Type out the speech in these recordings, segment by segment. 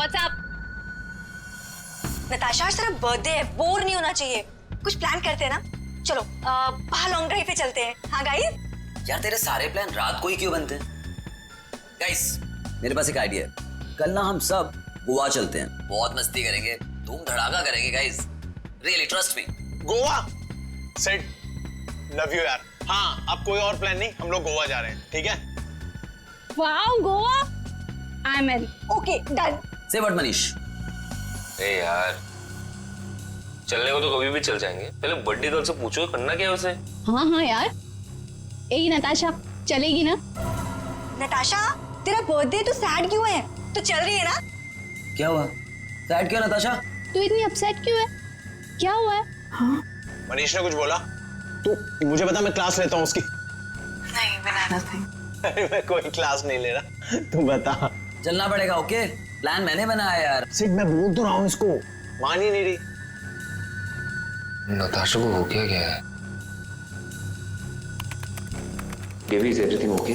WhatsApp. Natasha आज तेरा birthday है, बोर नहीं होना चाहिए, कुछ प्लान करते हैं ना। चलो बाहर लॉन्ग ड्राइव पे चलते हैं। हाँ गाइस। यार तेरे सारे प्लान रात को ही क्यों बनते हैं? गाइस मेरे पास एक आइडिया है, कल ना हम सब गोवा चलते हैं, बहुत मस्ती करेंगे, धूम धड़ाका करेंगे guys, really trust me. Goa set, love you यार। हाँ अब कोई और प्लान नहीं, हम लोग गोवा जा रहे हैं, ठीक है? Wow Goa, I am in. Okay done. से व्हाट मनीष? ए यार चलने को तो कभी भी चल जाएंगे, पहले बर्थडे गर्ल से पूछो करना क्या है उसे। हाँ हाँ यार, ए नताशा चलेगी ना? नताशा तेरा बर्थडे, तू सैड क्यों है? तो चल रही है ना? क्या हुआ? सैड क्यों नताशा? तू इतनी अपसेट क्यों है? क्या हुआ है? हाँ मनीष ने कुछ बोला? तू मुझे बता, मैं क्लास लेता हूँ उसकी। नहीं बिना नथिंग। अरे मैं कोई क्लास नहीं ले रहा, तू बता। चलना पड़ेगा। ओके प्लान मैंने बनाया यार। सिट मैं बोल तो रहा हूँ इसको, मान ही नहीं रही। नताशा को हो क्या है? Baby is everything okay?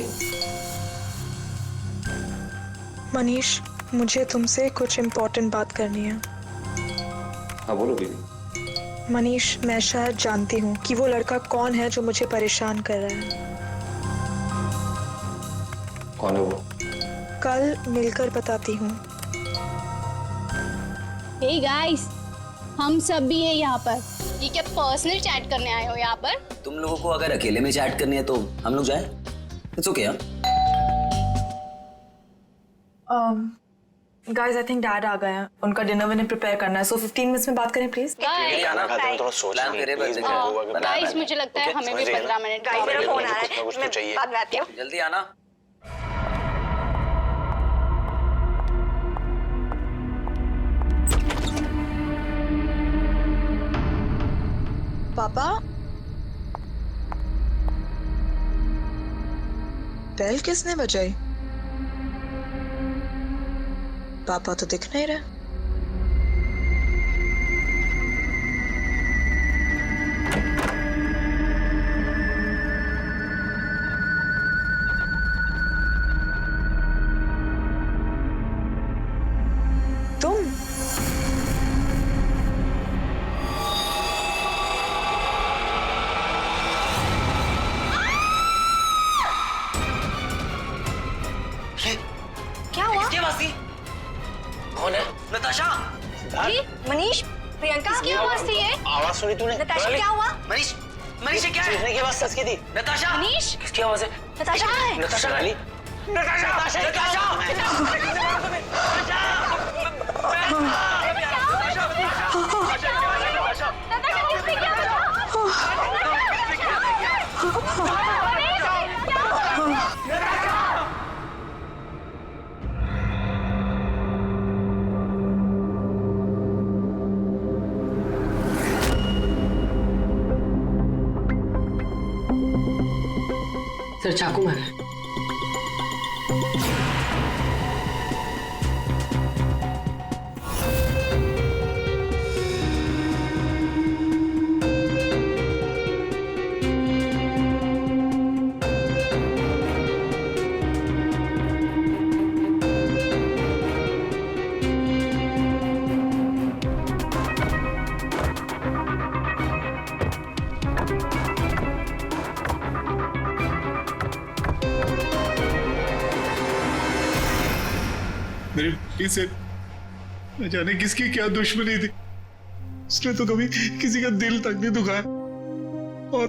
Manish मुझे तुमसे कुछ इम्पोर्टेंट बात करनी है। हाँ बोलो बेबी। मनीष मैं शायद जानती हूँ कि वो लड़का कौन है जो मुझे परेशान कर रहा है। कौन है वो? कल मिलकर बताती हूँ। हे गाइस, हम सब भी हैं यहाँ पर। ये क्या पर्सनल चैट करने आए हो यहाँ पर? तुम लोगों को अगर अकेले में चैट करनी है तो हम लोग जाएं? It's okay. Guys I think dad आ गए हैं, उनका डिनर विनर प्रिपेयर करना है, सो 15 मिनट्स में बात करें प्लीज। खाना खाते हैं थोड़ा सोच प्लान मेरे बस गाइस मुझे लगता है हमें भी 15 मिनट गाइस मेरा फोन आ रहा है, कुछ तो मैं चाहिए। बाद में आती हूँ। जल्दी आना। पापा बेल किसने बजाई? पापा तो दिख नहीं रहे। तुम क्या हुआ? किसकी आवाज थी? कौन है? नताशा। अरे मनीष, प्रियंका किसकी आवाज थी ये? आवाज सुनी तूने? नताशा क्या हुआ? मनीष, मनीष ये क्या है? चीखने की आवाज किसकी थी? नताशा। मनीष किसकी आवाज है? नताशा कहाँ है? नताशा गाली। नताशा नताशा सर चाकू मारा है। मेरे बेटी से न जाने किसकी क्या दुश्मनी थी, उसने तो कभी किसी का दिल तक नहीं दुखाया और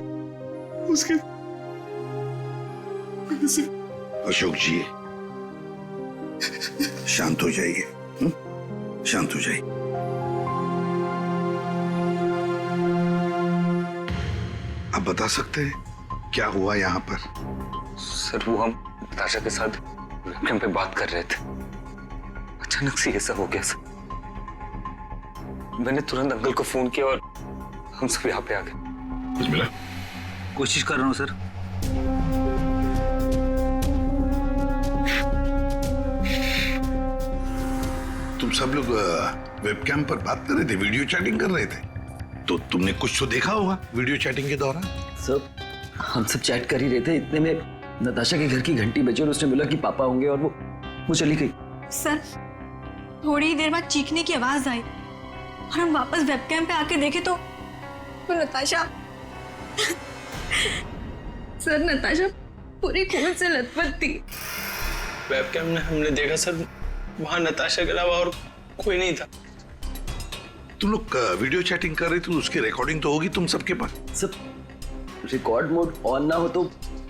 उसके अशोक जी शांत हो जाइए, शांत हो जाइए। आप बता सकते हैं क्या हुआ यहाँ पर? सर वो हम नताशा के साथ वेबकैम पे बात कर रहे थे, अचानक से ऐसा हो गया सर। मैंने तुरंत अंकल को फोन किया और हम सब यहाँ पे आ गए। बिस्मिल्लाह। कोशिश कर रहा हूँ सर। तुम सब लोग वेबकैम पर बात कर रहे थे, वीडियो चैटिंग कर रहे थे, तो तुमने कुछ तो देखा होगा वीडियो चैटिंग के दौरान। सर हम सब चैट कर ही रहे थे, इतने में नताशा के घर की घंटी बजी और उसने बोला कि पापा होंगे और वो चली गई। सर थोड़ी ही देर बाद चीखने की आवाज आई और हम वापस वेबकैम पे आके देखे तो नताशा सर नताशा पूरी खून से लथपथ थी। वेबकैम में हमने देखा सर, वहां नताशा के अलावा और कोई नहीं था। तुम लोग वीडियो चैटिंग कर रहे थे, उसकी रिकॉर्डिंग तो होगी तुम सबके पास। सब रिकॉर्ड मोड ऑन ना हो तो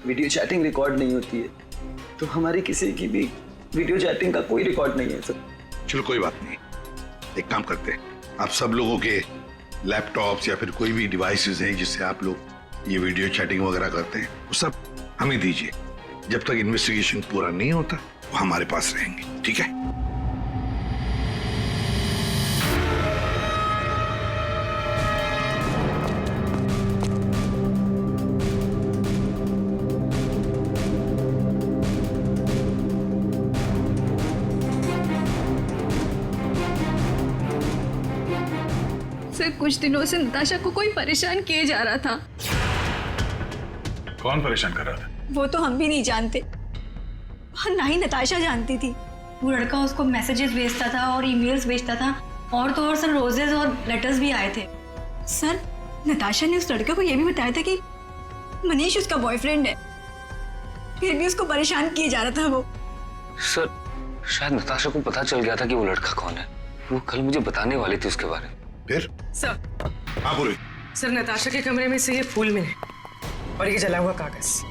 वीडियो चैटिंग रिकॉर्ड नहीं होती है, तो हमारी किसी की भी वीडियो चैटिंग का कोई रिकॉर्ड नहीं है सर। चलो कोई बात नहीं, एक काम करते हैं, आप सब लोगों के लैपटॉप्स या फिर कोई भी डिवाइसेस हैं जिससे आप लोग ये वीडियो चैटिंग वगैरह करते हैं, वो सब हमें दीजिए। जब तक इन्वेस्टिगेशन पूरा नहीं होता वो हमारे पास रहेंगे, ठीक है? सर कुछ दिनों से नताशा को कोई परेशान किए जा रहा था। कौन परेशान कर रहा था? वो तो हम भी नहीं जानते और ना ही नताशा जानती थी। वो लड़का उसको मैसेजेस भेजता था और ईमेल्स भेजता था, और तो और सर रोजेस और लेटर्स भी आए थे। सर नताशा ने उस लड़के को यह भी बताया था कि मनीष उसका बॉयफ्रेंड है, फिर भी उसको परेशान किए जा रहा था वो। सर शायद नताशा को पता चल गया था कि वो लड़का कौन है। वो कल मुझे बताने वाली थी उसके बारे में। फिर? सर हाँ बोलो। सर नताशा के कमरे में से ये फूल मिले और ये जला हुआ कागज।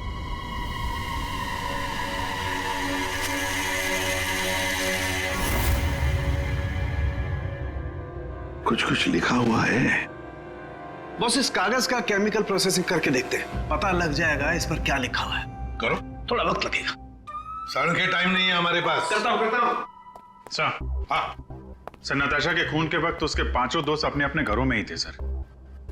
कुछ कुछ लिखा हुआ है। बॉस इस कागज का केमिकल प्रोसेसिंग करके देखते हैं, पता लग जाएगा इस पर क्या लिखा हुआ है। करो, थोड़ा वक्त लगेगा। सर के टाइम नहीं है हमारे पास। करता हूँ। सर, हाँ सर नताशा के खून के वक्त उसके 5 दोस्त अपने अपने घरों में ही थे सर,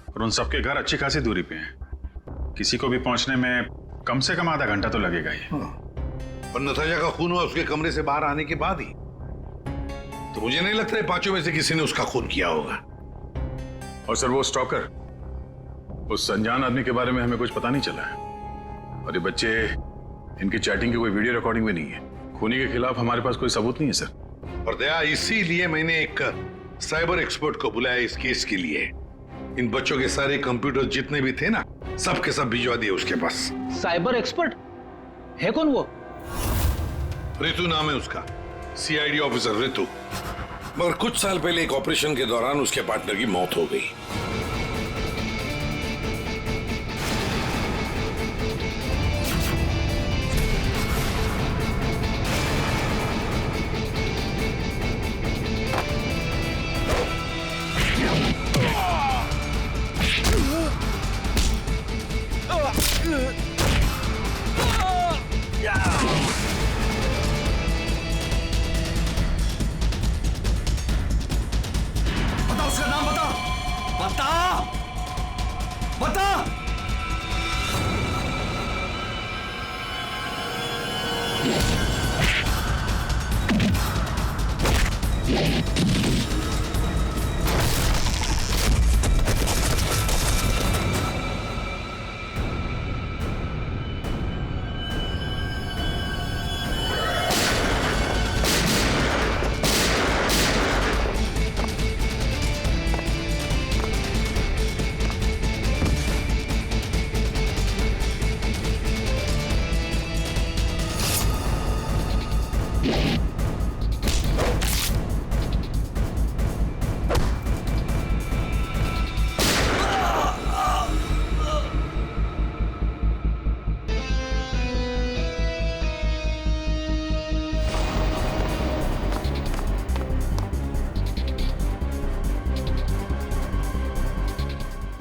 और उन सबके घर अच्छी खासी दूरी पे हैं। किसी को भी पहुंचने में कम से कम आधा घंटा तो लगेगा ही। और नताशा का खून हुआ उसके कमरे से बाहर आने के बाद ही, तो मुझे नहीं लगता है 5 में से किसी ने उसका खून किया होगा। और सर वो स्टॉकर, उस अनजान आदमी के बारे में हमें कुछ पता नहीं चला है, और ये बच्चे, इनकी चैटिंग की कोई वीडियो रिकॉर्डिंग भी नहीं है। खूनी के खिलाफ हमारे पास कोई सबूत नहीं है सर। और दया, इसीलिए मैंने एक साइबर एक्सपर्ट को बुलाया इस केस के लिए। इन बच्चों के सारे कंप्यूटर जितने भी थे ना, सब के सब भिजवा दिए उसके पास। साइबर एक्सपर्ट है कौन वो? ऋतु नाम है उसका, सीआईडी ऑफिसर ऋतु। मगर कुछ साल पहले एक ऑपरेशन के दौरान उसके पार्टनर की मौत हो गई।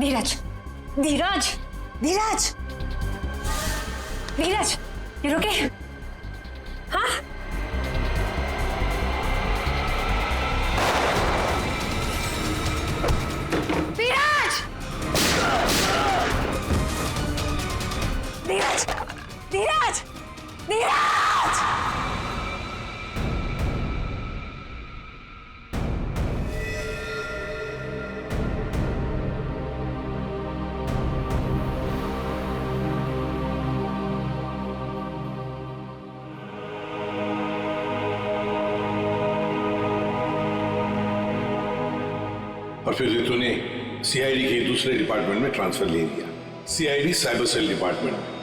धीरज, धीरज, धीरज, धीरज, ये रुके? हाँ? धीरज, धीरज, धीरज, धीरज! और फिर रितु ने सीआईडी के दूसरे डिपार्टमेंट में ट्रांसफर ले लिया, सीआईडी साइबर सेल डिपार्टमेंट।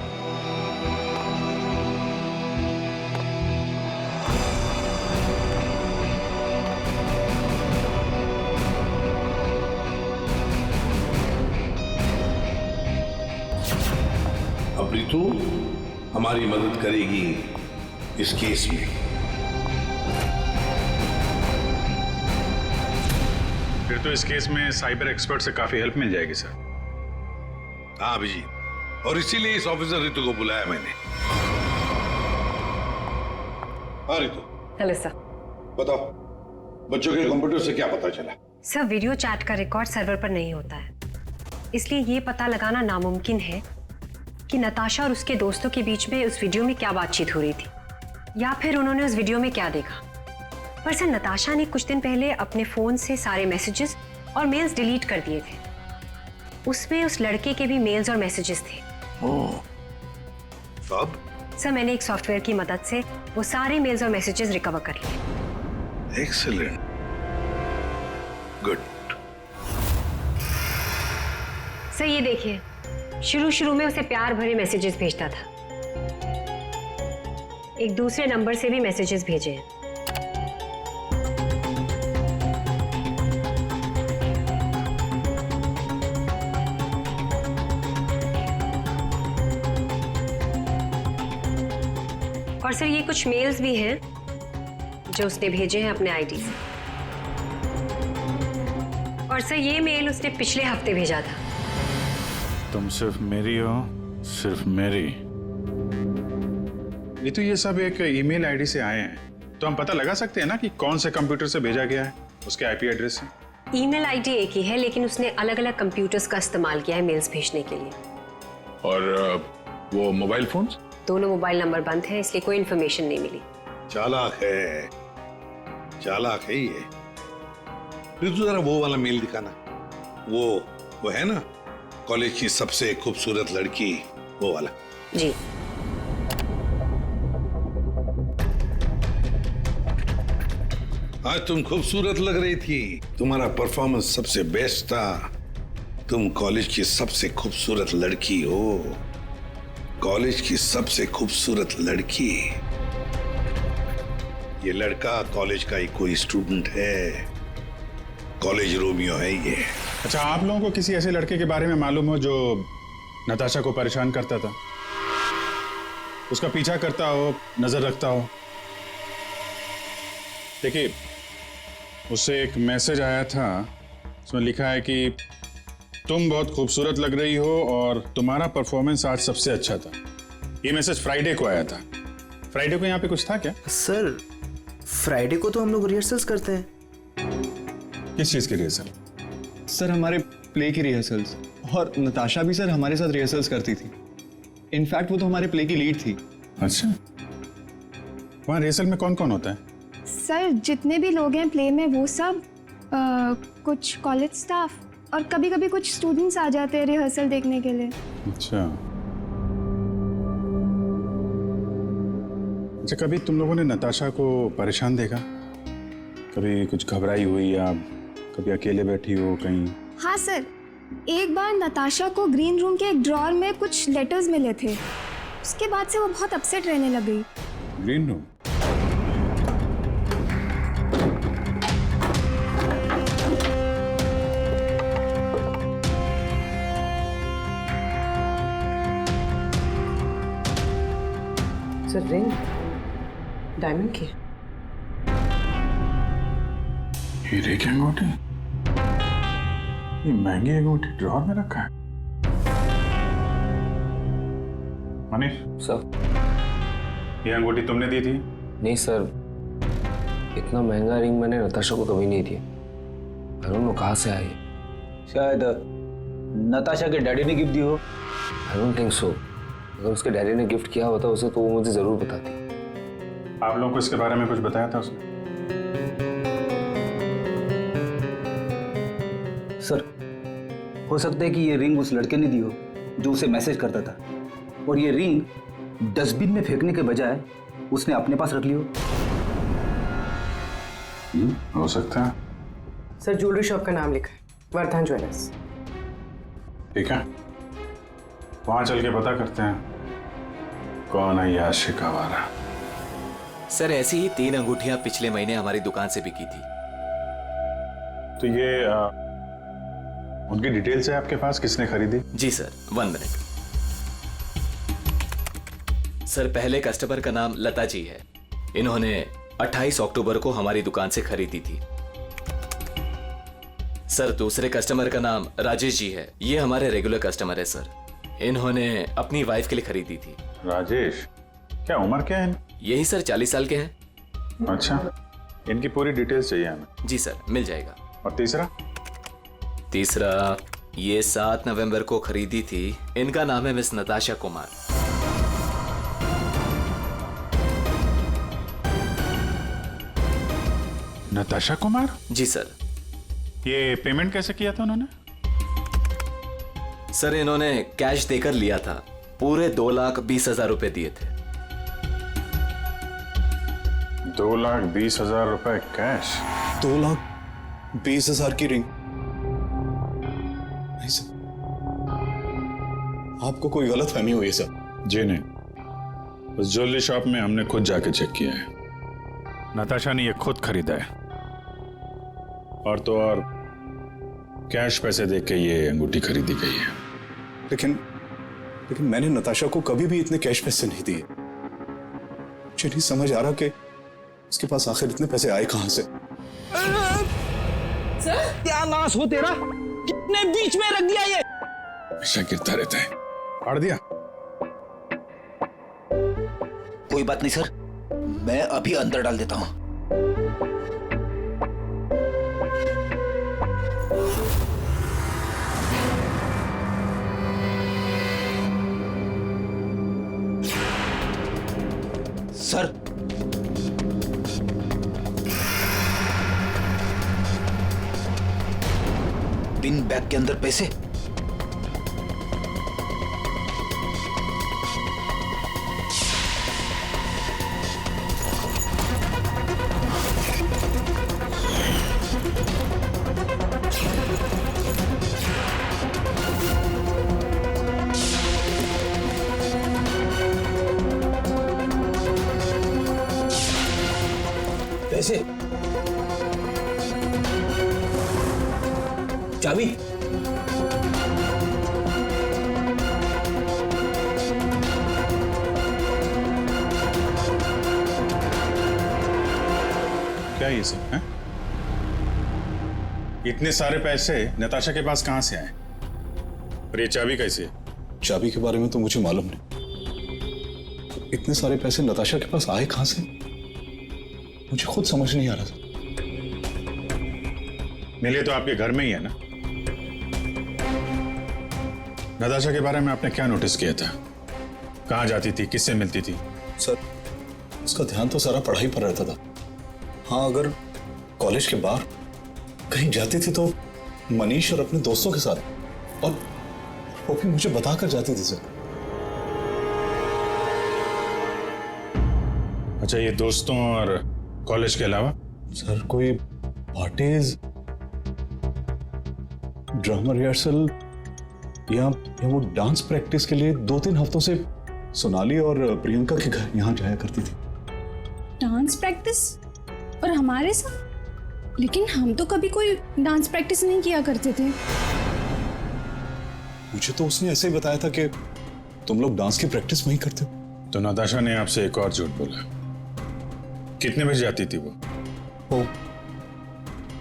अब रितु हमारी मदद करेगी इस केस में। फिर तो इस केस में साइबर एक्सपर्ट से काफी हेल्प मिल जाएगी सर। हाँ अभिजीत, और इसीलिए इस ऑफिसर रितु को बुलाया मैंने। हाँ रितु। Hello sir. बताओ, बच्चों के कंप्यूटर से क्या पता चला? सर, वीडियो चैट का रिकॉर्ड सर्वर पर नहीं होता है, इसलिए ये पता लगाना नामुमकिन है कि नताशा और उसके दोस्तों के बीच में उस वीडियो में क्या बातचीत हो रही थी, या फिर उन्होंने उस वीडियो में क्या देखा। पर सर, नताशा ने कुछ दिन पहले अपने फोन से सारे मैसेजेस और मेल्स डिलीट कर दिए थे। उसमें उस लड़के के भी मेल्स और मैसेजेस थे। अब? सर, मैंने एक सॉफ्टवेयर की मदद से वो सारे मेल्स और मैसेजेस रिकवर कर लिए। Excellent, good. सर ये देखिए, शुरू में उसे प्यार भरे मैसेजेस भेजता था। एक दूसरे नंबर से भी मैसेजेस भेजे हैं। और सर, ये कुछ मेल्स भी हैं जो उसने भेजे हैं अपने आईडी से। और सर, ये मेल उसने पिछले हफ्ते भेजा था। तुम सिर्फ मेरी हो, सिर्फ मेरी। ये तो ये सब एक ईमेल आईडी से आए हैं, तो हम पता लगा सकते हैं ना कि कौन से कंप्यूटर से भेजा गया है, उसके आईपी एड्रेस से। ईमेल आईडी एक ही है, लेकिन उसने अलग अलग कंप्यूटर्स का इस्तेमाल किया है मेल्स भेजने के लिए। और वो मोबाइल फोन्स? दोनों मोबाइल नंबर बंद हैं, इसलिए कोई इन्फॉर्मेशन नहीं मिली। चालाक है, चालाक है ये। रितु जरा वो वाला मेल दिखाना। वो है ना, कॉलेज की सबसे खूबसूरत लड़की, वो वाला। जी। आज तुम खूबसूरत लग रही थी, तुम्हारा परफॉर्मेंस सबसे बेस्ट था। तुम कॉलेज की सबसे खूबसूरत लड़की हो, कॉलेज की सबसे खूबसूरत लड़की। ये लड़का कॉलेज का ही कोई स्टूडेंट है, कॉलेज रोमियो है ये। अच्छा, आप लोगों को किसी ऐसे लड़के के बारे में मालूम हो जो नताशा को परेशान करता था, उसका पीछा करता हो, नजर रखता हो? देखिए, उससे एक मैसेज आया था, उसमें लिखा है कि तुम बहुत खूबसूरत लग रही हो और तुम्हारा परफॉर्मेंस आज सबसे अच्छा था। ये मैसेज फ्राइडे को आया था। फ्राइडे को यहाँ पे कुछ था क्या? सर, फ्राइडे को तो हम लोग रिहर्सल्स करते हैं। किस चीज की रिहर्सल? सर, हमारे प्ले की रिहर्सल्स। और नताशा भी सर हमारे साथ रिहर्सल्स करती थी। इनफैक्ट वो तो हमारे प्ले की लीड थी। अच्छा, वहाँ रिहर्सल में कौन कौन होता है? सर, जितने भी लोग हैं प्ले में वो सब, कुछ कॉलेज स्टाफ और कभी कभी कुछ स्टूडेंट्स आ जाते हैं रिहर्सल देखने के लिए। अच्छा, कभी तुम लोगों ने नताशा को परेशान देखा? कभी कुछ घबराई हुई या कभी अकेले बैठी हो कहीं? हाँ सर, एक बार नताशा को ग्रीन रूम के एक ड्रॉअर में कुछ लेटर्स मिले थे। उसके बाद से वो बहुत अपसेट रहने लग गई। Green room? Sir, ring diamond की। हीरे की अंगूठी? ये महंगी अंगूठी ड्रॉअर में रखा है? मनीष सर, ये अंगूठी तुमने दी थी? नहीं सर, इतना महंगा रिंग मैंने नताशा को कभी नहीं दिया। आई डोंट नो कहाँ से आई। शायद नताशा के डैडी ने गिफ्ट दी हो। I don't think so. अगर उसके डैडी ने गिफ्ट किया होता उसे तो वो मुझे जरूर बताती। आप लोगों को इसके बारे में कुछ बताया था उसने? सर, हो सकता है कि ये रिंग उस लड़के ने दी हो जो उसे मैसेज करता था, और ये रिंग डस्टबिन में फेंकने के बजाय उसने अपने पास रख ली हो। हो सकता है। सर, ज्वेलरी शॉप का नाम लिखा है। वर्धन ज्वेलर्स। ठीक है, वहां चल के पता करते हैं कौन है ये आशिक आवारा। सर ऐसी ही 3 अंगूठियां पिछले महीने हमारी दुकान से बिकी थी। तो ये उनकी डिटेल्स है आपके पास, किसने खरीदी? जी सर, 1 मिनट। सर पहले कस्टमर का नाम लता जी है। इन्होंने 28 अक्टूबर को हमारी दुकान से खरीदी थी। सर दूसरे कस्टमर का नाम राजेश जी है। ये हमारे रेगुलर कस्टमर है सर। इन्होंने अपनी वाइफ के लिए खरीदी थी। राजेश, क्या उम्र क्या है? यही सर 40 साल के हैं। अच्छा, इनकी पूरी डिटेल्स चाहिए हमें। जी सर, मिल जाएगा। और तीसरा? तीसरा ये 7 नवंबर को खरीदी थी। इनका नाम है मिस नताशा कुमार। नताशा कुमार? जी सर। ये पेमेंट कैसे किया था उन्होंने? सर इन्होंने कैश देकर लिया था। पूरे 2,20,000 रुपए दिए थे। 2,20,000 रुपए कैश? 2,20,000 की रिंग? नहीं सर, आपको कोई गलत फहमी हुई है सर। जी नहीं, उस ज्वेलरी शॉप में हमने खुद जाके चेक किया है। नताशा ने ये खुद खरीदा है, और तो और कैश पैसे देके ये अंगूठी खरीदी गई है। लेकिन मैंने नताशा को कभी भी इतने कैश पैसे नहीं दिए। मुझे नहीं समझ आ रहा कि उसके पास आखिर इतने पैसे आए कहां से। सर क्या नाश हो तेरा, कितने बीच में रख दिया ये। हमेशा गिरता रहता है। फाड़ दिया? कोई बात नहीं सर, मैं अभी अंदर डाल देता हूं। सर पिन बैग के अंदर पैसे। पैसे, चाबी, क्या ये सब है? इतने सारे पैसे नताशा के पास कहां से आए? और ये चाबी कैसे? चाबी के बारे में तो मुझे मालूम नहीं। इतने सारे पैसे नताशा के पास आए कहां से, मुझे खुद समझ नहीं आ रहा था। मिले तो आपके घर में ही है ना? नताशा के बारे में आपने क्या नोटिस किया था? कहां जाती थी, किससे मिलती थी? सर उसका ध्यान तो सारा पढ़ाई पर रहता था। हाँ, अगर कॉलेज के बाहर कहीं जाती थी तो मनीष और अपने दोस्तों के साथ, और वो भी मुझे बताकर जाती थी सर। अच्छा, ये दोस्तों और कॉलेज के अलावा? सर कोई पार्टीज, ड्रामा रिहर्सल या वो डांस प्रैक्टिस के लिए 2-3 हफ्तों से सोनाली और प्रियंका के घर यहाँ जाया करती थी। Dance practice? और हमारे साथ? लेकिन हम तो कभी कोई डांस प्रैक्टिस नहीं किया करते थे। मुझे तो उसने ऐसे ही बताया था कि तुम लोग डांस की प्रैक्टिस वहीं करते हो। तो नताशा ने आपसे एक और झूठ बोला। कितने बजे जाती थी वो?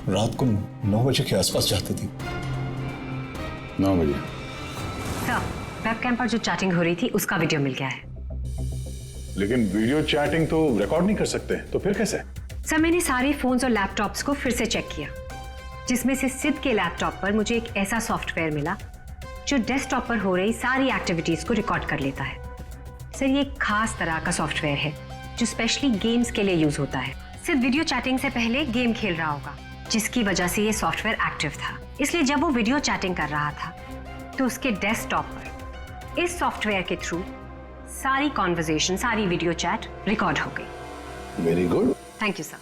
रात को 9 बजे के आसपास जाती थी। 9 बजे? सर, वेबकैम पर जो चैटिंग हो रही थी उसका वीडियो मिल गया है। लेकिन वीडियो चैटिंग तो रिकॉर्ड नहीं कर सकते, तो फिर कैसे? सर मैंने सारे फोन्स और लैपटॉप्स को फिर से चेक किया, जिसमें से सिद्ध के लैपटॉप पर मुझे एक ऐसा सॉफ्टवेयर मिला जो डेस्कटॉप पर हो रही सारी एक्टिविटीज को रिकॉर्ड कर लेता है। सर ये एक खास तरह का सॉफ्टवेयर है जो स्पेशली गेम्स के लिए यूज होता है। सिर्फ वीडियो चैटिंग से पहले गेम खेल रहा होगा, जिसकी वजह से ये सॉफ्टवेयर एक्टिव था। इसलिए जब वो वीडियो चैटिंग कर रहा था तो उसके डेस्कटॉप पर इस सॉफ्टवेयर के थ्रू सारी कॉन्वर्सेशन, सारी वीडियो चैट रिकॉर्ड हो गई। Very good. Thank you sir.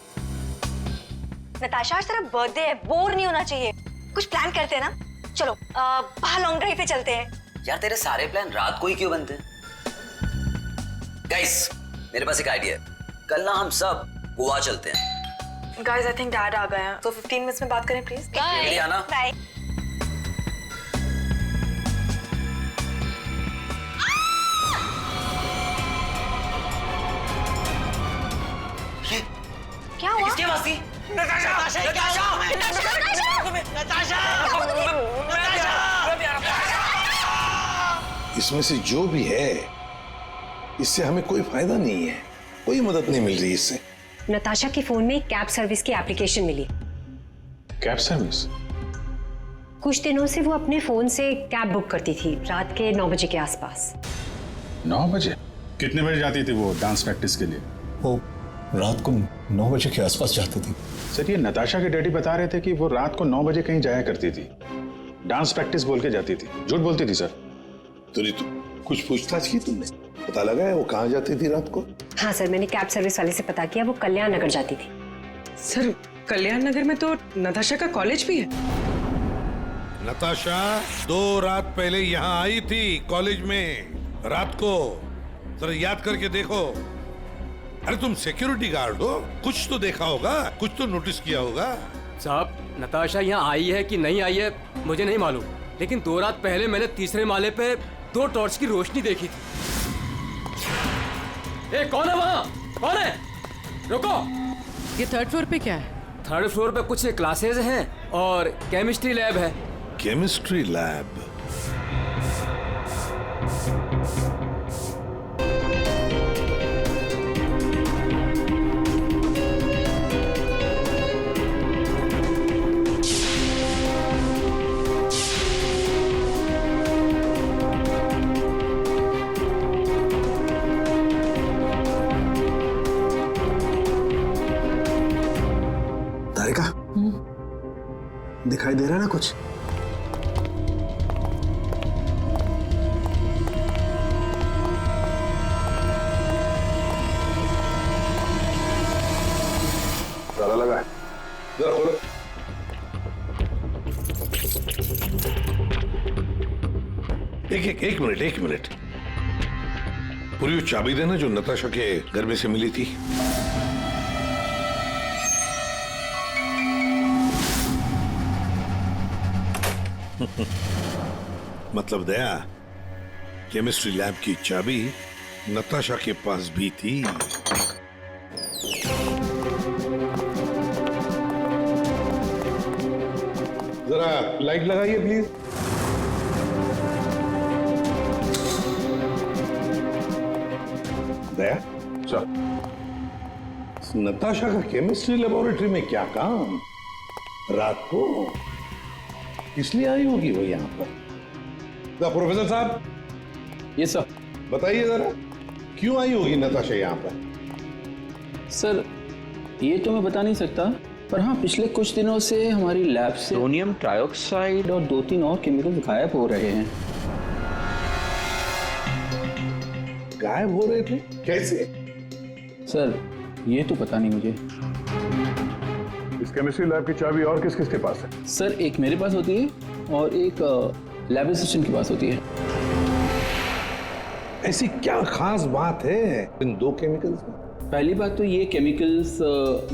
Natasha आज तेरा बर्थडे है, बोर नहीं होना चाहिए। कुछ प्लान करते हैं ना। चलो बाहर लॉन्ग ड्राइव पे चलते हैं। यार तेरे सारे प्लान रात को ही क्यों बनते हैं? गाइस मेरे पास एक आइडिया है, कल ना हम सब गोवा चलते हैं। गाइस आई थिंक डैड आ गए हैं, तो 15 मिनट्स में बात करें प्लीज। बाय आना। बाय। क्या हुआ? किसकी आवाज थी? इसमें से जो भी है इससे हमें कोई फायदा नहीं है, कोई मदद नहीं मिल रही इससे। नताशा के फोन में कैब सर्विस की एप्लीकेशन मिली। Cab service? कुछ दिनों से वो अपने फोन से कैब बुक करती थी रात के 9 बजे के आसपास। 9 बजे? कितने बजे जाती थी वो डांस प्रैक्टिस के लिए? वो रात को 9 बजे के आसपास जाती थी। सर ये नताशा के डैडी बता रहे थे कि वो रात को 9 बजे कहीं जाया करती थी, डांस प्रैक्टिस बोल के जाती थी। झूठ बोलती थी सर? तो कुछ पूछताछ की तुमने? पता लगा है वो कहाँ जाती थी रात को? हाँ सर, मैंने कैब सर्विस वाले से पता किया, वो कल्याण नगर जाती थी। सर कल्याण नगर में तो नताशा का कॉलेज भी है। नताशा 2 रात पहले यहाँ आई थी कॉलेज में रात को, जरा याद करके देखो। अरे तुम सिक्योरिटी गार्ड हो, कुछ तो देखा होगा, कुछ तो नोटिस किया होगा। साहब नताशा यहाँ आई है कि नहीं आई है मुझे नहीं मालूम, लेकिन 2 रात पहले मैंने तीसरे माले पे 2 टॉर्च की रोशनी देखी थी। ए, कौन है वहाँ? कौन है? रुको। ये 3rd फ्लोर पे क्या है? 3rd फ्लोर पे कुछ क्लासेस हैं और केमिस्ट्री लैब है। Chemistry lab? दिखाई दे रहा है ना कुछ? ताला लगा है, जरा खोलो। एक मिनट पूरी वो चाबी देना जो नताशा के घर में से मिली थी। मतलब दया, केमिस्ट्री लैब की चाबी नताशा के पास भी थी। जरा लाइट लगाइए प्लीज। दया सर, नताशा का केमिस्ट्री लेबोरेटरी में क्या काम रात को? इसलिए आई होगी वो यहाँ पर। प्रोफेसर साहब, ये सर बताइए जरा, क्यों आई होगी नताशा यहाँ पर? सर ये तो मैं बता नहीं सकता, पर हाँ पिछले कुछ दिनों से हमारी लैब से सोडियम ट्राइऑक्साइड और 2-3 और केमिकल्स गायब हो रहे हैं। गायब हो रहे थे? कैसे? सर ये तो पता नहीं मुझे। इस केमिस्ट्री लैब की चाबी और किस किस के पास है? सर एक मेरे पास होती है और एक लैब असिस्टेंट के पास होती है। ऐसी क्या खास बात है इन 2 केमिकल्स में? पहली बात तो ये केमिकल्स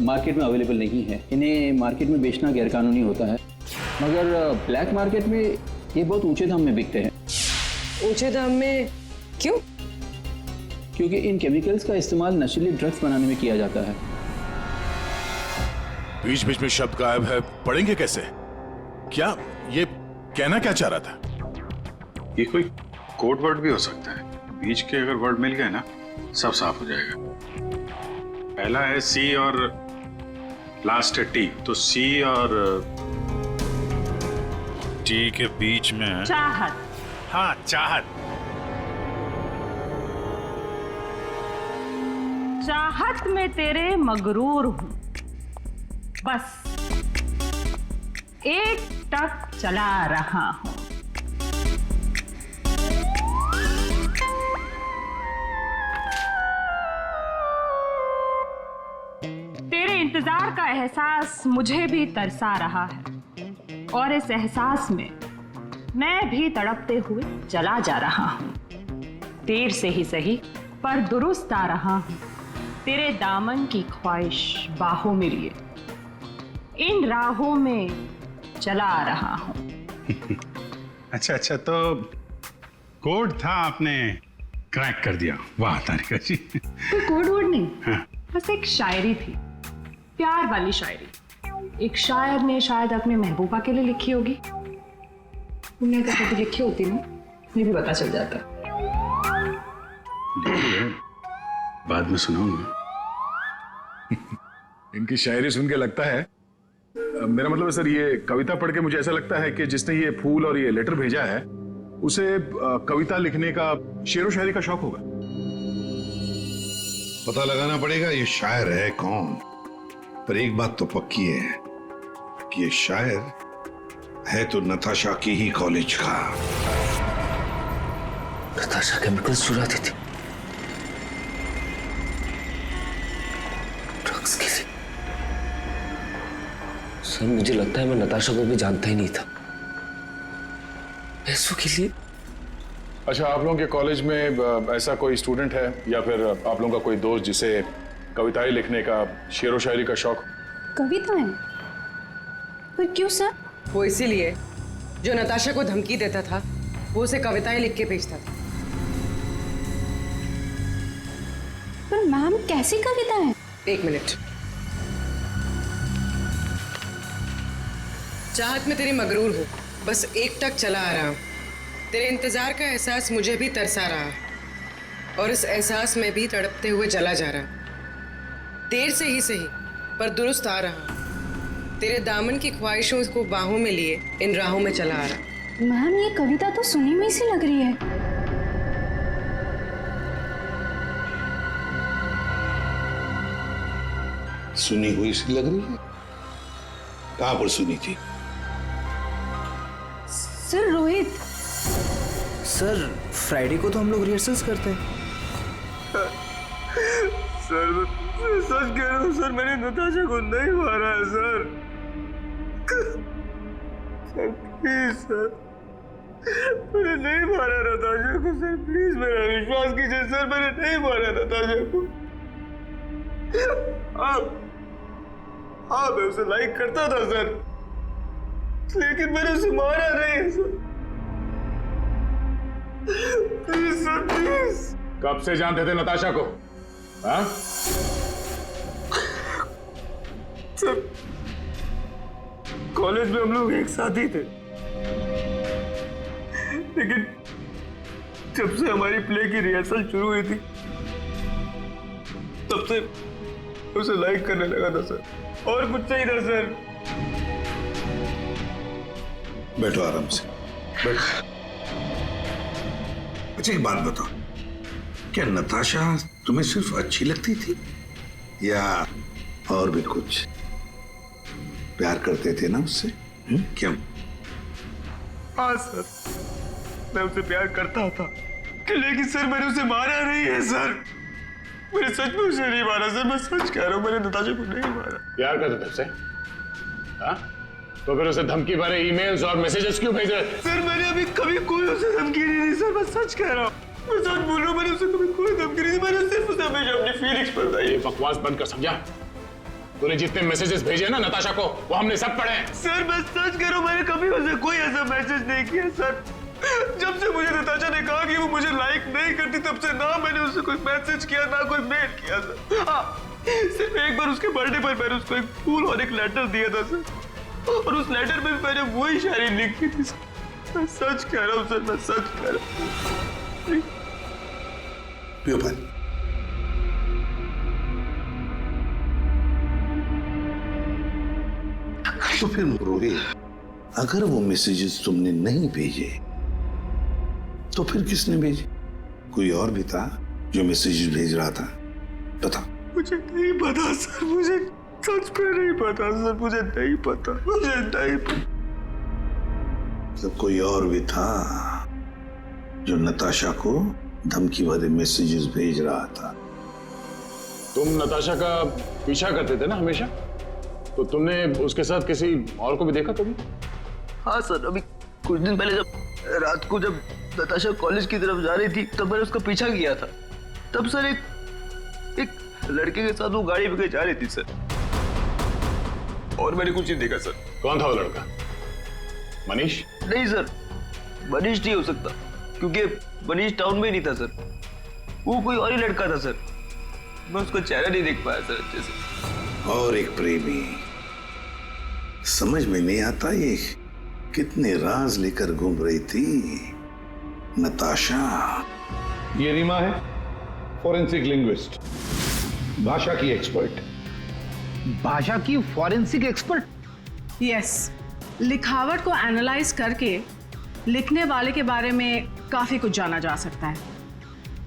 मार्केट में अवेलेबल नहीं है, इन्हें मार्केट में बेचना गैरकानूनी होता है, मगर ब्लैक मार्केट में ये बहुत ऊंचे दाम में बिकते हैं। ऊंचे दाम में क्यों? क्योंकि इन केमिकल्स का इस्तेमाल नशीली ड्रग्स बनाने में किया जाता है। बीच बीच में शब्द गायब है, पढ़ेंगे कैसे? क्या ये कहना क्या चाह रहा था? ये कोई कोड वर्ड भी हो सकता है, बीच के अगर वर्ड मिल गए ना सब साफ हो जाएगा। पहला है सी और लास्ट है टी, तो सी और टी के बीच में चाहत। हाँ चाहत। चाहत में तेरे मगरूर हूं, बस एक टक चला रहा हूं। तेरे इंतजार का एहसास मुझे भी तरसा रहा है। और इस एहसास में मैं भी तड़पते हुए चला जा रहा हूं। देर से ही सही पर दुरुस्त आ रहा हूं, तेरे दामन की ख्वाहिश बाहों में लिए इन राहों में चला आ रहा हूं। अच्छा, तो कोड था, आपने क्रैक कर दिया। वाह तारिका जी। कोई कोड वोड नहीं, हाँ। बस एक शायरी थी, प्यार वाली शायरी। एक शायर ने शायद अपने महबूबा के लिए लिखी होगी। तुमने अगर कभी लिखी होती ना, मुझे भी पता चल जाता। बाद में सुनाऊंगा। इनकी शायरी सुन के लगता है, मेरा मतलब है सर, ये कविता पढ़ के मुझे ऐसा लगता है कि जिसने ये फूल और ये लेटर भेजा है उसे कविता लिखने का, शेरो शायरी का शौक होगा। पता लगाना पड़ेगा ये शायर है कौन। पर एक बात तो पक्की है कि ये शायर है तो नताशा की ही कॉलेज का। नताशा केमिकल्स चुराती थी ड्रग्स के लिए। सर मुझे लगता है मैं नताशा को भी जानता ही नहीं था। पैसों के लिए। अच्छा, आप लोगों के कॉलेज में ऐसा कोई स्टूडेंट है या फिर आप लोगों का कोई दोस्त जिसे कविताएं लिखने का, शेरो शायरी का शौक? कविताएं? पर क्यों सर? वो इसीलिए जो नताशा को धमकी देता था वो उसे कविताएं लिख के भेजता था। पर मैम कैसी कविताएं? एक मिनट। चाहत में तेरी मगरूर हूँ, बस एक टक चला आ रहा हूँ। तेरे इंतजार का एहसास मुझे भी तरसा रहा और इस एहसास में भी तड़पते हुए चला जा रहा। देर से ही सही पर दुरुस्त आ रहा। तेरे दामन की ख्वाहिशों को बाहों में लिए इन राहों में चला आ रहा। मैम ये कविता तो सुनी हुई सी लग रही है। सुनी हुई सी लग रही है? कहां पर सुनी थी? सर रोहित। सर फ्राइडे को तो हम लोग रिहर्सल्स करते हैं। सर मैं सच कह रहा हूँ सर, मैंने नताशा को नहीं मारा है सर। सर प्लीज सर, मैंने नहीं मारा नताशा को सर, प्लीज मेरा विश्वास कीजिए सर, मैंने नहीं मारा नताशा को। मैं उसे लाइक करता था सर, लेकिन मैंने उसे मारा नहीं सर। Please sir please. कब से जानते थे नताशा को? हाँ? सर कॉलेज में हम लोग एक साथ ही थे, लेकिन जब से हमारी प्ले की रिहर्सल शुरू हुई थी तब से उसे लाइक करने लगा था सर, और कुछ नहीं था सर। बैठो आराम से, बैठो। अच्छा एक बात बताओ, क्या नताशा तुम्हें सिर्फ अच्छी लगती थी या और भी कुछ? प्यार करते थे ना उससे? क्यों? हाँ सर, मैं उसे प्यार करता था, लेकिन सर मैंने उसे मारा नहीं है सर। मैंने सच में उसे नहीं मारा सर, मैं सच कह रहा हूँ, मैंने नताशा को नहीं मारा। प्यार करते थे उससे? हाँ? तो फिर उसे धमकी भरे ईमेल्स और मैसेजेस क्यों भेज रहे थे? सर मैंने अभी कभी कोई उसे धमकी नहीं दी सर, मैं सच कह रहा हूँ, मैं सच बोल रहा हूँ, मैंने उसे कभी कोई धमकी नहीं दी, मैंने सिर्फ उसे हमेशा अपनी फीलिंग्स बताई। ये बकवास बंद कर, समझा? तूने जितने मैसेजेस भेजे ना नताशा को, वो हमने सब पढ़े हैं। सर मैं सच कह रहा हूँ, मैंने कभी उसे कोई ऐसा मैसेज नहीं किया सर। जब से मुझे नताशा ने कहा कि वो मुझे लाइक नहीं करती, तब से ना मैंने उसे कोई मैसेज किया ना कोई मेल किया सर। हाँ, सिर्फ एक बार उसके बर्थडे पर मैंने उसको एक फूल और एक लेटर दिया था सर, और उस लेटर में मैंने वही शायरी लिखी थी सर। मैं सच कह रहा हूँ सर, मैं सच कह रहा हूँ। पियो पानी। तो फिर रोहित, अगर वो मैसेजेस तुमने नहीं भेजे तो फिर किसने भेजे? कोई और भी था जो मैसेजेस भेज रहा था? बताओ। मुझे नहीं पता सर, मुझे सच में नहीं पता सर, मुझे नहीं पता, मुझे नहीं पता। तो कोई और भी था जो नताशा को धमकी भरे मैसेजेस भेज रहा था? तुम नताशा का पीछा करते थे ना हमेशा, तो तुमने उसके साथ किसी और को भी देखा कभी? हाँ सर, अभी कुछ दिन पहले जब रात को जब नताशा कॉलेज की तरफ जा रही थी तब मैंने उसका पीछा किया था। तब सर एक लड़के के साथ वो गाड़ी पे जा रही थी सर, और मैंने कुछ नहीं देखा सर। कौन था वो लड़का? मनीष? नहीं सर, मनीष नहीं हो सकता, क्योंकि मनीष टाउन में ही नहीं था सर, वो कोई और ही लड़का था सर। मैं उसका चेहरा नहीं देख पाया सर अच्छे से। और एक प्रेमी, समझ में नहीं आता ये कितने राज लेकर घूम रही थी नताशा। ये रीमा है, फॉरेंसिक लिंग्विस्ट, भाषा की एक्सपर्ट। भाषा की फॉरेंसिक एक्सपर्ट? यस, लिखावट को एनालाइज करके लिखने वाले के बारे में काफी कुछ जाना जा सकता है,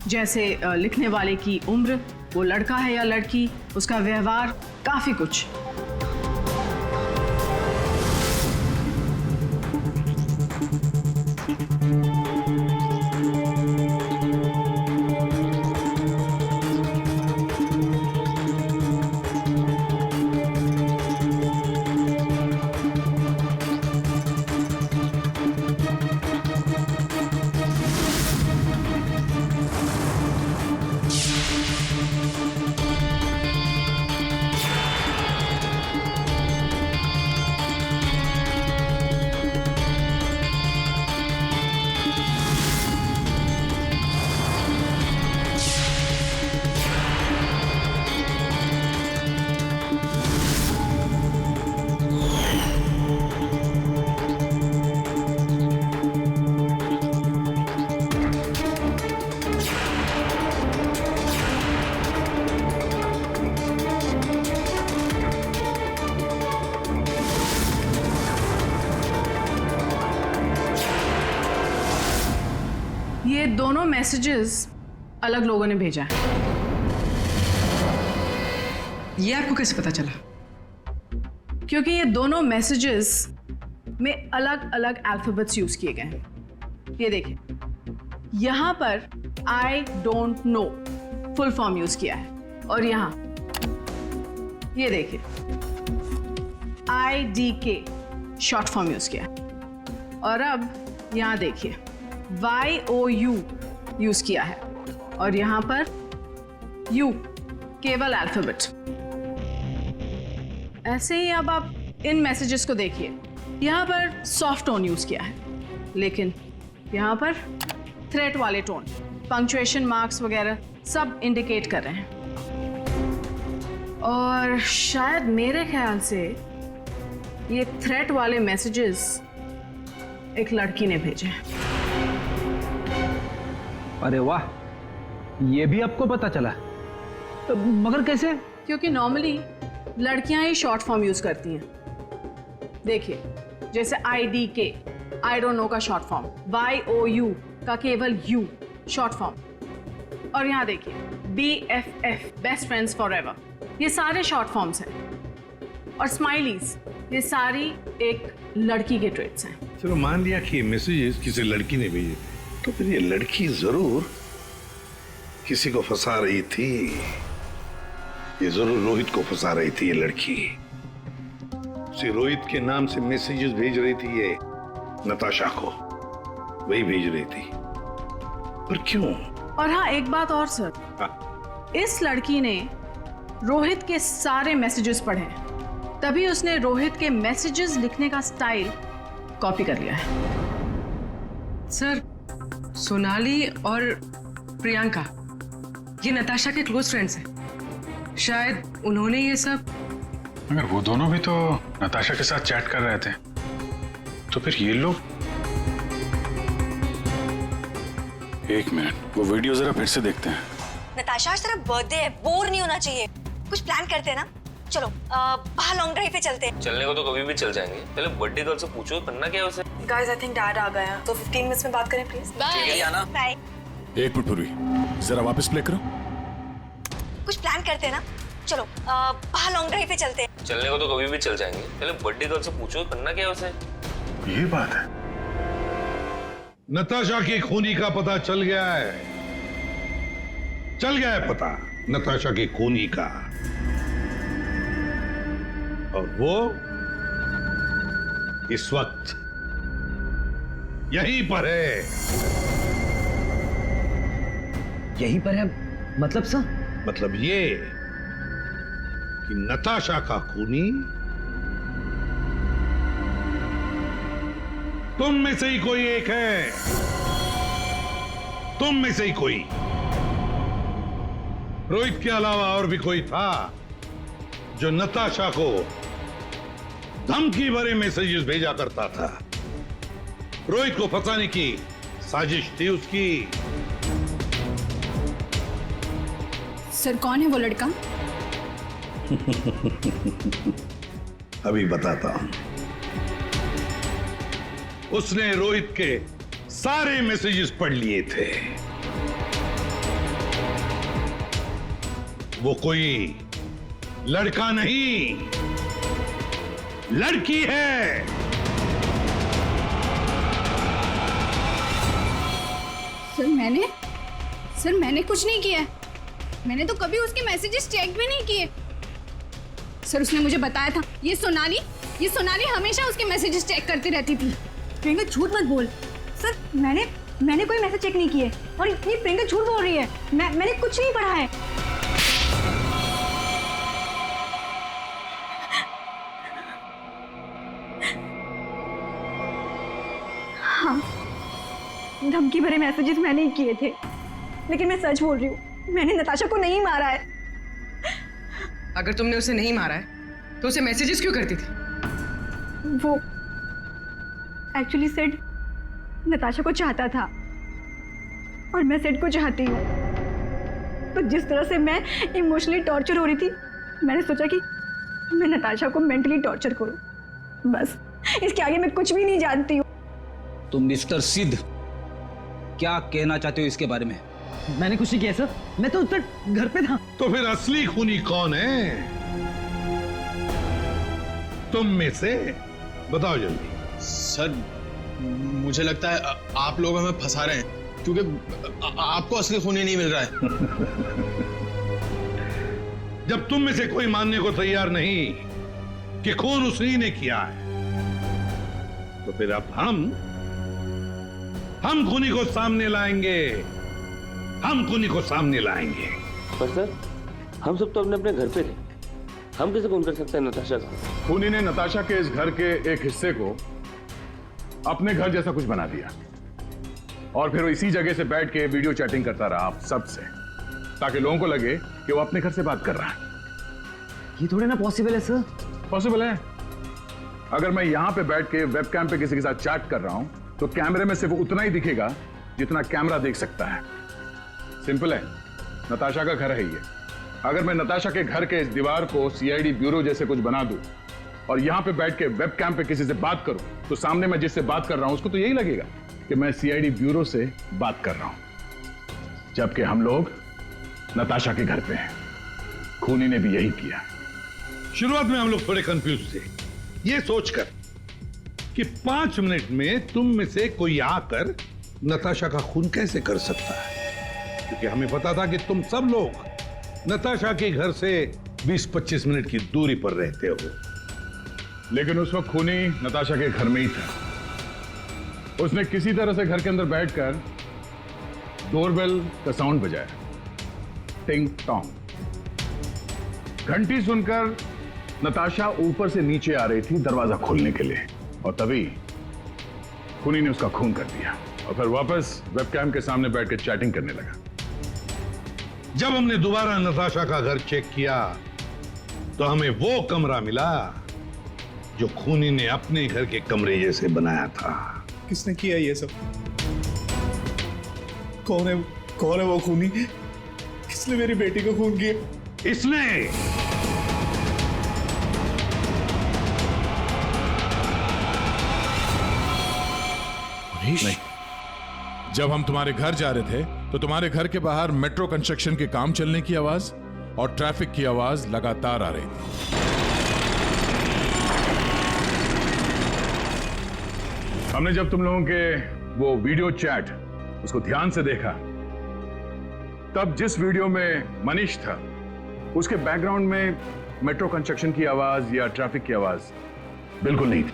जैसे लिखने वाले की उम्र, वो लड़का है या लड़की, उसका व्यवहार, काफी कुछ। ये दोनों मैसेजेस अलग लोगों ने भेजा है। ये आपको कैसे पता चला? क्योंकि ये दोनों मैसेजेस में अलग अलग अल्फाबेट्स यूज किए गए हैं। ये देखिए, यहां पर I don't know full form use किया है, और यहां ये देखिए IDK शॉर्ट फॉर्म यूज किया है, और अब यहां देखिए YOU यूज किया है, और यहां पर U केवल अल्फाबेट। ऐसे ही अब आप इन मैसेजेस को देखिए, यहां पर सॉफ्ट टोन यूज किया है, लेकिन यहां पर थ्रेट वाले टोन, पंक्चुएशन मार्क्स वगैरह सब इंडिकेट कर रहे हैं। और शायद मेरे ख्याल से ये थ्रेट वाले मैसेजेस एक लड़की ने भेजे हैं। अरे वाह, ये भी आपको पता चला? मगर कैसे? क्योंकि नॉर्मली लड़कियां ही शॉर्ट फॉर्म यूज करती हैं। देखिए, जैसे IDK आई डोंट नो का शॉर्ट फॉर्म, YOU का केवल U शॉर्ट फॉर्म, और यहाँ देखिए BFF बेस्ट फ्रेंड्स फॉरएवर, ये सारे शॉर्ट फॉर्म्स हैं। और स्माइलीज, ये सारी एक लड़की के ट्रेट्स हैं। चलो मान लिया कि ये मैसेजेस किसी लड़की ने भेजे, तो फिर ये लड़की जरूर किसी को फंसा रही थी। ये जरूर रोहित को फंसा रही थी ये लड़की। उसे रोहित के नाम से मैसेजेस भेज रही थी ये नताशा को, वही भेज रही थी। पर क्यों? और हाँ, एक बात और सर, इस लड़की ने रोहित के सारे मैसेजेस पढ़े, तभी उसने रोहित के मैसेजेस लिखने का स्टाइल कॉपी कर लिया है। सर, सोनाली और प्रियंका ये नताशा के क्लोज फ्रेंड्स हैं। शायद उन्होंने ये सब। मगर वो दोनों भी तो नताशा के साथ चैट कर रहे थे, तो फिर ये लोग। एक मिनट, वो वीडियो जरा फिर से देखते हैं। नताशा, आज तेरा बर्थडे है, बोर नहीं होना चाहिए, कुछ प्लान करते हैं ना। चलो बाहर लॉन्ग ड्राइव पे चलते हैं। चलने को तो कभी भी चल जाएंगे, पहले बर्थडे गर्ल से पूछो करना क्या है उसे। गाइस, आई थिंक डैड आ गए हैं, तो 15 मिनट्स में बात करें प्लीज। Bye bye. एक मिनट पूर्वी, जरा वापस प्ले करो। कुछ प्लान करते हैं ना। चलो बाहर लॉन्ग ड्राइव पे चलते हैं। चलने को तो कभी भी चल जाएंगे, पहले बर्थडे गर्ल से पूछो करना क्या है उसे। ये बात है। नताशा की खूनी का पता चल गया है, चल गया है पता नताशा की खूनी का। और वो इस वक्त यहीं पर है। यहीं पर है मतलब सर? मतलब ये कि नताशा का खूनी तुम में से ही कोई एक है। तुम में से ही कोई। रोहित के अलावा और भी कोई था जो नताशा को धमकी भरे मैसेजेस भेजा करता था। रोहित को फंसाने की साजिश थी उसकी। सर कौन है वो लड़का? अभी बताता हूं। उसने रोहित के सारे मैसेजेस पढ़ लिए थे। वो कोई लड़का नहीं, लड़की है। सर मैंने कुछ नहीं किया है। मैंने तो कभी उसके मैसेजेस चेक भी नहीं किए। सर उसने मुझे बताया था ये सोनाली हमेशा उसके मैसेजेस चेक करती रहती थी। प्रियंका झूठ मत बोल। सर मैंने कोई मैसेज चेक नहीं किए और ये प्रियंका झूठ बोल रही है। मैंने कुछ नहीं पढ़ा है। हाँ, धमकी भरे मैसेजेस मैंने ही किए थे, लेकिन मैं सच बोल रही हूँ, मैंने नताशा को नहीं मारा है। अगर तुमने उसे नहीं मारा है तो उसे मैसेजेस क्यों करती थी? वो एक्चुअली सेड नताशा को चाहता था और मैं सेड को चाहती हूँ। तो जिस तरह से मैं इमोशनली टॉर्चर हो रही थी, मैंने सोचा कि मैं नताशा को मेंटली टॉर्चर करूँ। बस इसके आगे मैं कुछ भी नहीं जानती हूँ। तुम मिस्टर सिद्ध क्या कहना चाहते हो इसके बारे में? मैंने कुछ नहीं किया सर, मैं तो उधर घर पे था। तो फिर असली खूनी कौन है? तुम में से बताओ जल्दी। सर मुझे लगता है आप लोग हमें फंसा रहे हैं, क्योंकि आपको असली खूनी नहीं मिल रहा है। जब तुम में से कोई मानने को तैयार नहीं कि खून उसने ने किया है, तो फिर अब हम खूनी को सामने लाएंगे। हम खूनी को सामने लाएंगे। पर सर हम सब तो अपने अपने घर पे थे, हम कैसे खून कर सकते हैं नताशा का? खूनी ने नताशा के इस घर के एक हिस्से को अपने घर जैसा कुछ बना दिया और फिर वो इसी जगह से बैठ के वीडियो चैटिंग करता रहा आप सबसे, ताकि लोगों को लगे कि वो अपने घर से बात कर रहा है। ये थोड़े ना पॉसिबल है सर। पॉसिबल है। अगर मैं यहां पे बैठ के वेबकैम पे किसी के साथ चैट कर रहा हूं तो कैमरे में सिर्फ उतना ही दिखेगा जितना कैमरा देख सकता है। सिंपल है, नताशा का घर है ये। अगर मैं नताशा के घर के इस दीवार को सीआईडी ब्यूरो जैसे कुछ बना दूं और यहां पे बैठ के वेबकैम पे किसी से बात करूं, तो सामने मैं जिससे बात कर रहा हूं उसको तो यही लगेगा कि मैं सीआईडी ब्यूरो से बात कर रहा हूं, जबकि हम लोग नताशा के घर पे हैं। खूनी ने भी यही किया। शुरुआत में हम लोग थोड़े कंफ्यूज थे, ये सोचकर कि 5 मिनट में तुम में से कोई आकर नताशा का खून कैसे कर सकता है, क्योंकि हमें पता था कि तुम सब लोग नताशा के घर से 20-25 मिनट की दूरी पर रहते हो। लेकिन उस वक्त खूनी नताशा के घर में ही था। उसने किसी तरह से घर के अंदर बैठकर डोरबेल का साउंड बजाया, टिंग टोंग। घंटी सुनकर नताशा ऊपर से नीचे आ रही थी दरवाजा खोलने के लिए, और तभी खूनी ने उसका खून कर दिया और फिर वापस वेबकैम के सामने बैठ के चैटिंग करने लगा। जब हमने दोबारा नताशा का घर चेक किया तो हमें वो कमरा मिला जो खूनी ने अपने घर के कमरे जैसे बनाया था। किसने किया ये सब? कौन है वो खूनी? किसने मेरी बेटी को खून किया? इसने। नहीं, जब हम तुम्हारे घर जा रहे थे तो तुम्हारे घर के बाहर मेट्रो कंस्ट्रक्शन के काम चलने की आवाज और ट्रैफिक की आवाज लगातार आ रही थी। हमने जब तुम लोगों के वो वीडियो चैट उसको ध्यान से देखा, तब जिस वीडियो में मनीष था उसके बैकग्राउंड में मेट्रो कंस्ट्रक्शन की आवाज या ट्रैफिक की आवाज बिल्कुल नहीं थी।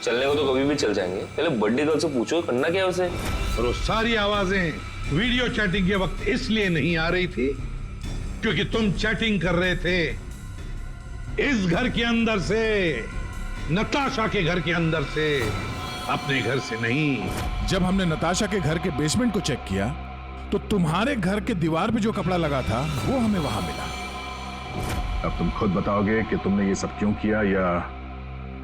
चलने को तो कभी भी चल जाएंगे, पहले बर्थडे गर्ल से पूछो करना क्या है उसे। और वो सारी आवाजें वीडियो चैटिंग के वक्त इसलिए नहीं आ रही थी क्योंकि तुम चैटिंग कर रहे थे इस घर के अंदर से, नताशा के घर के अंदर से, अपने घर से नहीं। जब हमने नताशा के घर के बेसमेंट को चेक किया तो तुम्हारे घर के दीवार पे जो कपड़ा लगा था वो हमें वहां मिला। अब तुम खुद बताओगे कि तुमने ये सब क्यों किया या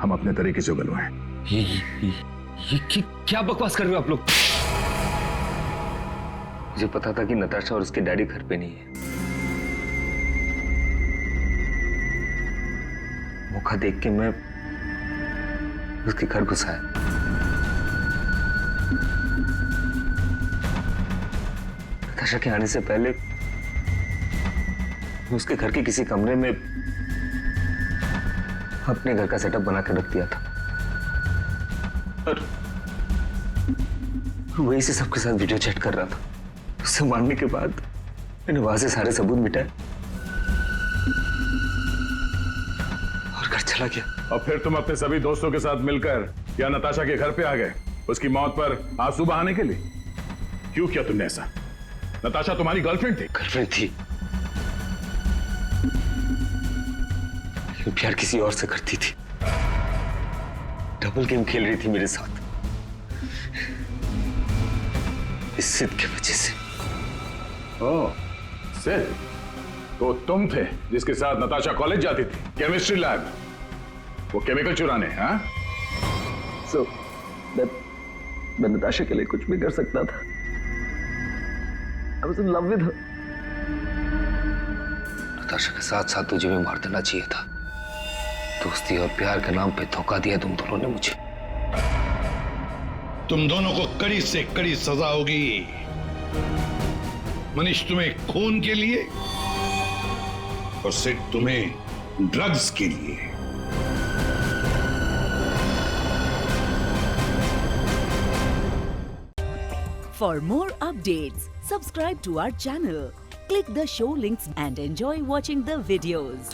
हम अपने तरीके से उगलवाएं? ये क्या बकवास कर रहे हो आप लोग? मुझे पता था कि नताशा और उसके डैडी घर पे नहीं है। मौका देख के मैं उसके घर घुसा है। नताशा के आने से पहले मैं उसके घर के किसी कमरे में अपने घर का सेटअप बना कर रख दिया था और वही से सबके साथ वीडियो चैट कर रहा था। उससे मारने के बाद मैंने वहां से सारे सबूत मिटाए और घर चला गया। और फिर तुम अपने सभी दोस्तों के साथ मिलकर या नताशा के घर पे आ गए उसकी मौत पर आंसू बहाने के लिए। क्यों किया तुमने ऐसा? नताशा तुम्हारी गर्लफ्रेंड थी। गर्लफ्रेंड थी, लेकिन प्यार किसी और से करती थी। डबल गेम खेल रही थी मेरे साथ, इस सिद्ध के वजह से। ओह, सिद्ध? तो तुम थे जिसके साथ नताशा कॉलेज जाती थी, केमिस्ट्री लैब, वो केमिकल चुराने? हाँ? So, मैं नताशा के लिए कुछ भी कर सकता था। I was in love with her. Natasha के साथ साथ तुझे भी मार देना चाहिए था। दोस्ती और प्यार के नाम पे धोखा दिया तुम दोनों ने मुझे। तुम दोनों को कड़ी से कड़ी सजा होगी। मनीष तुम्हें खून के लिए और सिड तुम्हें ड्रग्स के लिए। For more updates, subscribe to our channel, click the show links and enjoy watching the videos.